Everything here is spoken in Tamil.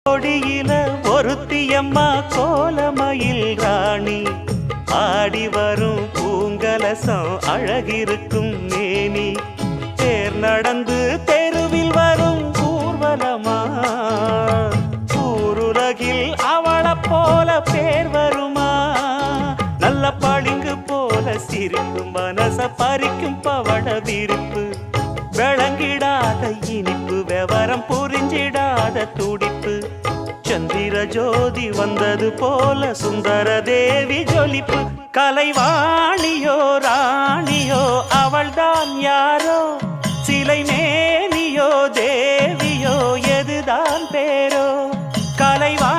கொடியில ஒருத்தியம்மா கோலமயில் ராணி ஆடி வரும் பூங்கலசம் அழகிருக்கும் மேனி தேர் நடந்து தெருவில் வரும் ஊர்வலமா ஊருலகில் அவளை போல பேர் வருமா நல்ல பளிங்கு போல சிரிக்கும் மனச பறிக்கும் பவள விரிப்பு விளங்கிடாத இனிப்பு விவரம் புரிஞ்சிடாத துடிப்பு சந்திர ஜோதி வந்தது போல சுந்தர தேவி ஜொலிப்பு கலைவாணியோ ராணியோ அவள்தான் யாரோ சிலை மேனியோ தேவியோ எதுதான் பேரோ கலைவா